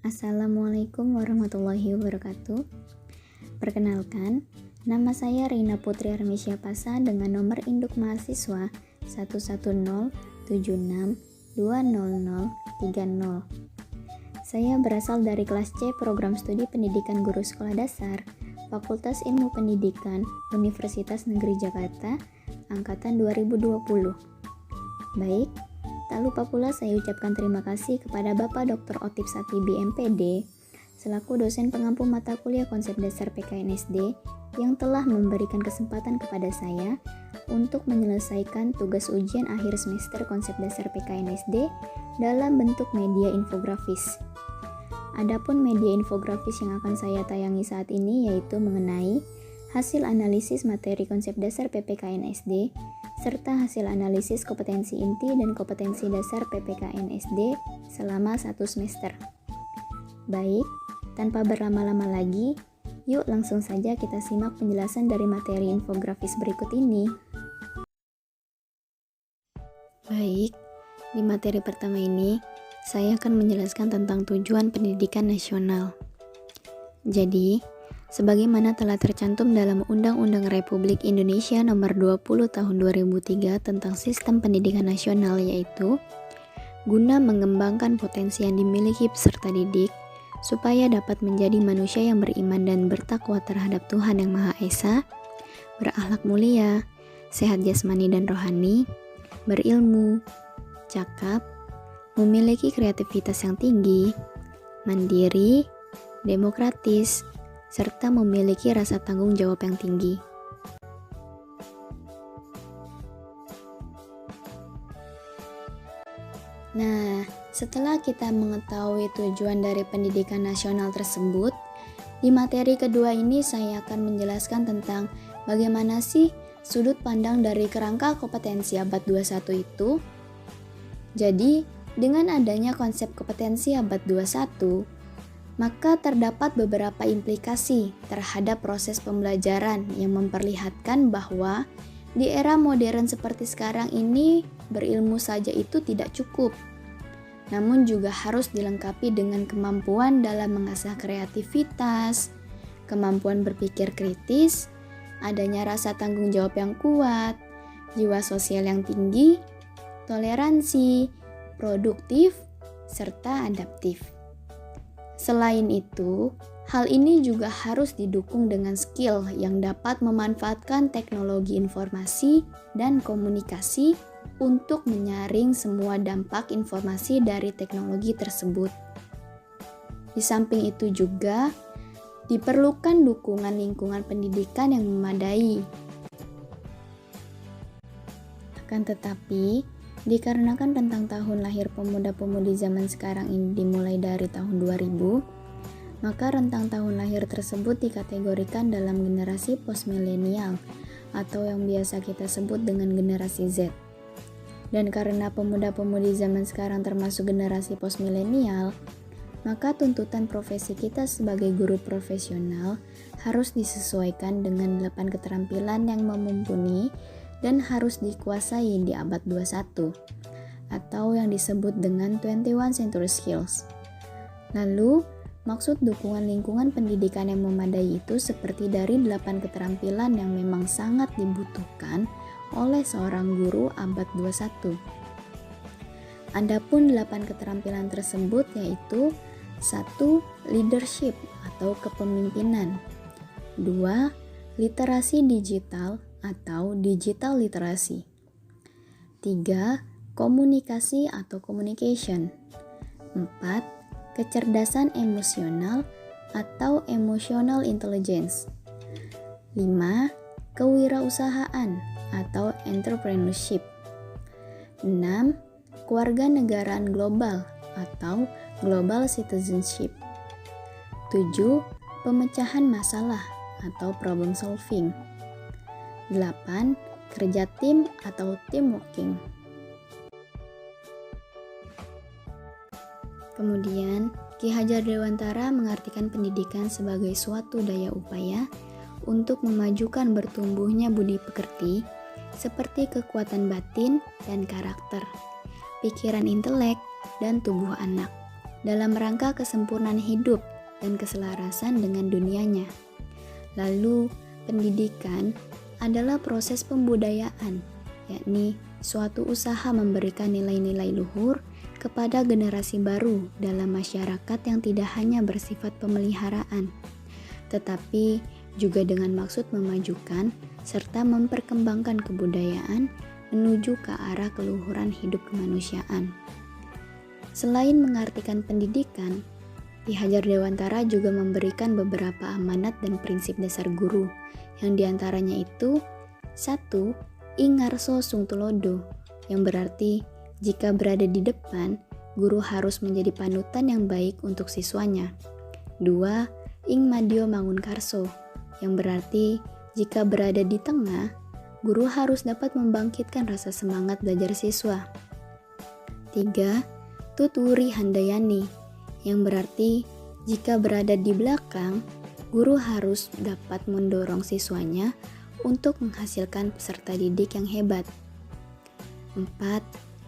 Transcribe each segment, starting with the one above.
Assalamualaikum warahmatullahi wabarakatuh. Perkenalkan, nama saya Rina Putri Armisya Pasa dengan nomor induk mahasiswa 11076200030. Saya berasal dari kelas C Program Studi Pendidikan Guru Sekolah Dasar, Fakultas Ilmu Pendidikan, Universitas Negeri Jakarta, Angkatan 2020. Baik, tak lupa pula saya ucapkan terima kasih kepada Bapak Dr. Otip Satibi MPD selaku dosen pengampu mata kuliah konsep dasar PKN SD yang telah memberikan kesempatan kepada saya untuk menyelesaikan tugas ujian akhir semester konsep dasar PKN SD dalam bentuk media infografis. Adapun media infografis yang akan saya tayangi saat ini yaitu mengenai hasil analisis materi konsep dasar PPKN SD serta hasil analisis kompetensi inti dan kompetensi dasar PPKN SD selama 1 semester. Baik, tanpa berlama-lama lagi, yuk langsung saja kita simak penjelasan dari materi infografis berikut ini. Baik, di materi pertama ini, saya akan menjelaskan tentang tujuan pendidikan nasional. Jadi, sebagaimana telah tercantum dalam Undang-Undang Republik Indonesia Nomor 20 Tahun 2003 tentang Sistem Pendidikan Nasional, yaitu guna mengembangkan potensi yang dimiliki peserta didik supaya dapat menjadi manusia yang beriman dan bertakwa terhadap Tuhan Yang Maha Esa, berakhlak mulia, sehat jasmani dan rohani, berilmu, cakap, memiliki kreativitas yang tinggi, mandiri, demokratis, serta memiliki rasa tanggung jawab yang tinggi. Nah, setelah kita mengetahui tujuan dari pendidikan nasional tersebut, di materi kedua ini saya akan menjelaskan tentang bagaimana sih sudut pandang dari kerangka kompetensi abad 21 itu. Jadi, dengan adanya konsep kompetensi abad 21, maka terdapat beberapa implikasi terhadap proses pembelajaran yang memperlihatkan bahwa di era modern seperti sekarang ini berilmu saja itu tidak cukup, namun juga harus dilengkapi dengan kemampuan dalam mengasah kreativitas, kemampuan berpikir kritis, adanya rasa tanggung jawab yang kuat, jiwa sosial yang tinggi, toleransi, produktif, serta adaptif. Selain itu, hal ini juga harus didukung dengan skill yang dapat memanfaatkan teknologi informasi dan komunikasi untuk menyaring semua dampak informasi dari teknologi tersebut. Di samping itu juga diperlukan dukungan lingkungan pendidikan yang memadai. Akan tetapi, dikarenakan rentang tahun lahir pemuda-pemudi zaman sekarang ini dimulai dari tahun 2000, maka rentang tahun lahir tersebut dikategorikan dalam generasi postmilenial atau yang biasa kita sebut dengan generasi Z. Dan karena pemuda-pemudi zaman sekarang termasuk generasi postmilenial, maka tuntutan profesi kita sebagai guru profesional harus disesuaikan dengan 8 keterampilan yang mumpuni dan harus dikuasai di abad 21 atau yang disebut dengan 21 Century Skills. Lalu, maksud dukungan lingkungan pendidikan yang memadai itu seperti dari 8 keterampilan yang memang sangat dibutuhkan oleh seorang guru abad 21. Adapun 8 keterampilan tersebut yaitu 1. Leadership atau kepemimpinan, 2. Literasi digital atau digital literasi, 3. Komunikasi atau communication, 4. Kecerdasan emosional atau emotional intelligence, 5. Kewirausahaan atau entrepreneurship, 6. Kewarganegaraan global atau global citizenship, 7. Pemecahan masalah atau problem solving, 8. Kerja tim atau teamworking. Kemudian, Ki Hajar Dewantara mengartikan pendidikan sebagai suatu daya upaya untuk memajukan bertumbuhnya budi pekerti seperti kekuatan batin dan karakter, pikiran intelek, dan tubuh anak. dalam rangka kesempurnaan hidup dan keselarasan dengan dunianya. Lalu, pendidikan adalah proses pembudayaan, yakni suatu usaha memberikan nilai-nilai luhur kepada generasi baru dalam masyarakat yang tidak hanya bersifat pemeliharaan, tetapi juga dengan maksud memajukan serta memperkembangkan kebudayaan menuju ke arah keluhuran hidup kemanusiaan. Selain mengartikan pendidikan, Ki Hajar Dewantara juga memberikan beberapa amanat dan prinsip dasar guru, yang diantaranya itu 1. Ingarso sung tulodo, yang berarti jika berada di depan, guru harus menjadi panutan yang baik untuk siswanya. 2. Ing madio mangun karso, yang berarti jika berada di tengah, guru harus dapat membangkitkan rasa semangat belajar siswa. 3. Tuturi handayani, yang berarti jika berada di belakang, guru harus dapat mendorong siswanya untuk menghasilkan peserta didik yang hebat. 4.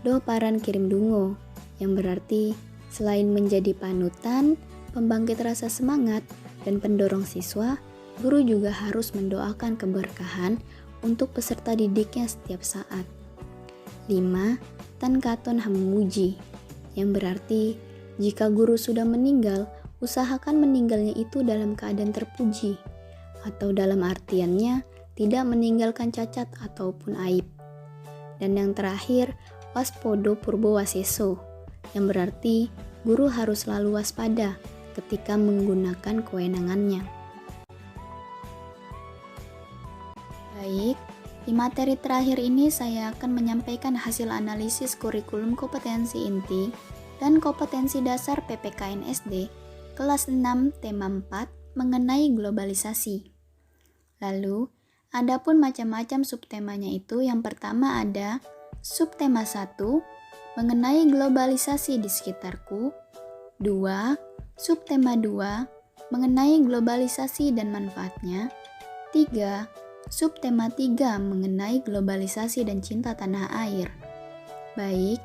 Do paran kirim dungo, yang berarti selain menjadi panutan, pembangkit rasa semangat, dan pendorong siswa, guru juga harus mendoakan keberkahan untuk peserta didiknya setiap saat. 5. Tan katon hamuji, yang berarti jika guru sudah meninggal, usahakan meninggalnya itu dalam keadaan terpuji, atau dalam artiannya tidak meninggalkan cacat ataupun aib. Dan yang terakhir, waspodo purbo waseso, yang berarti guru harus selalu waspada ketika menggunakan kewenangannya. Baik, di materi terakhir ini saya akan menyampaikan hasil analisis kurikulum kompetensi inti dan kompetensi dasar PPKN SD kelas 6 tema 4 mengenai globalisasi. Lalu, adapun macam-macam subtemanya itu, yang pertama ada subtema 1 mengenai globalisasi di sekitarku, 2 subtema 2 mengenai globalisasi dan manfaatnya, 3 subtema 3 mengenai globalisasi dan cinta tanah air. Baik,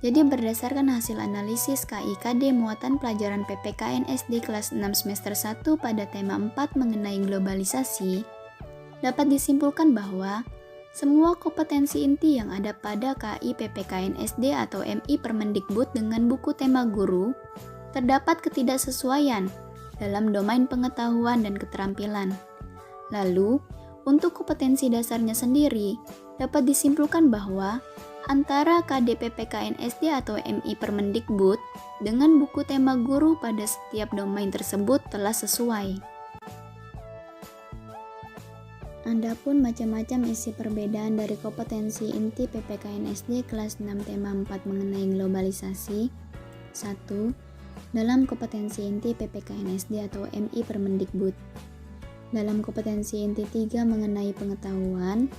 jadi berdasarkan hasil analisis KIKD muatan pelajaran PPKN SD kelas 6 semester 1 pada tema 4 mengenai globalisasi, dapat disimpulkan bahwa semua kompetensi inti yang ada pada KI PPKN SD atau MI Permendikbud dengan buku tema guru terdapat ketidaksesuaian dalam domain pengetahuan dan keterampilan. Lalu, untuk kompetensi dasarnya sendiri, dapat disimpulkan bahwa antara KDPPKN SD atau MI Permendikbud dengan buku tema guru pada setiap domain tersebut telah sesuai. Adapun macam-macam isi perbedaan dari kompetensi inti PPKN SD kelas 6 tema 4 mengenai globalisasi. 1. Dalam kompetensi inti PPKN SD atau MI Permendikbud. Dalam kompetensi inti 3 mengenai pengetahuan,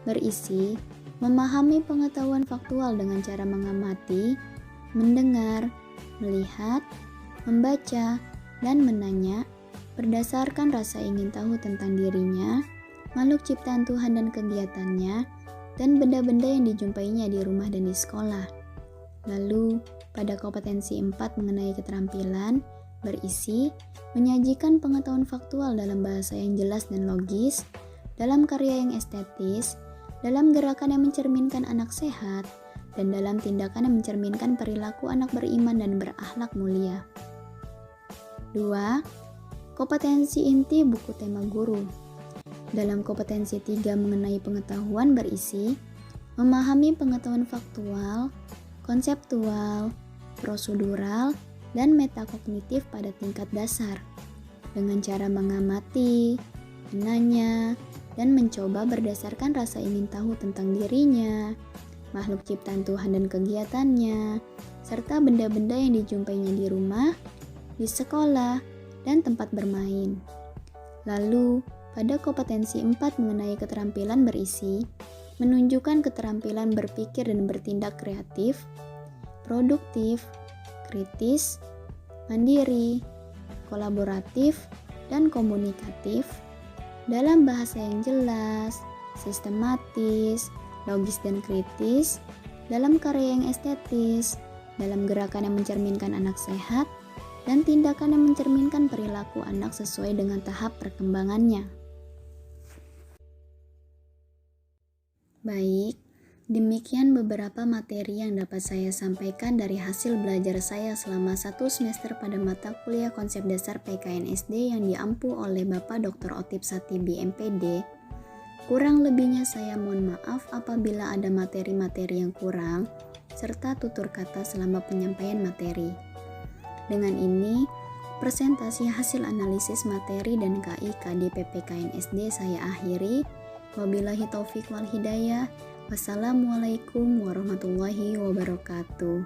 berisi memahami pengetahuan faktual dengan cara mengamati, mendengar, melihat, membaca, dan menanya berdasarkan rasa ingin tahu tentang dirinya, makhluk ciptaan Tuhan dan kegiatannya, dan benda-benda yang dijumpainya di rumah dan di sekolah. Lalu, pada kompetensi 4 mengenai keterampilan, berisi menyajikan pengetahuan faktual dalam bahasa yang jelas dan logis, dalam karya yang estetis, dalam gerakan yang mencerminkan anak sehat, dan dalam tindakan yang mencerminkan perilaku anak beriman dan berakhlak mulia. 2. Kompetensi inti buku tema guru. Dalam kompetensi 3 mengenai pengetahuan berisi memahami pengetahuan faktual, konseptual, prosedural, dan metakognitif pada tingkat dasar, dengan cara mengamati, menanya, dan mencoba berdasarkan rasa ingin tahu tentang dirinya, makhluk ciptaan Tuhan dan kegiatannya, serta benda-benda yang dijumpainya di rumah, di sekolah, dan tempat bermain. Lalu, pada kompetensi 4 mengenai keterampilan berisi menunjukkan keterampilan berpikir dan bertindak kreatif, produktif, kritis, mandiri, kolaboratif, dan komunikatif, dalam bahasa yang jelas, sistematis, logis dan kritis, dalam karya yang estetis, dalam gerakan yang mencerminkan anak sehat, dan tindakan yang mencerminkan perilaku anak sesuai dengan tahap perkembangannya. Baik, demikian beberapa materi yang dapat saya sampaikan dari hasil belajar saya selama 1 semester pada mata kuliah konsep dasar PKNSD yang diampu oleh Bapak Dr. Otip Satibi MPD. Kurang lebihnya saya mohon maaf apabila ada materi-materi yang kurang, serta tutur kata selama penyampaian materi. Dengan ini, presentasi hasil analisis materi dan KIK di PPKNSD saya akhiri. Wabillahi taufiq wal hidayah. Wassalamualaikum warahmatullahi wabarakatuh.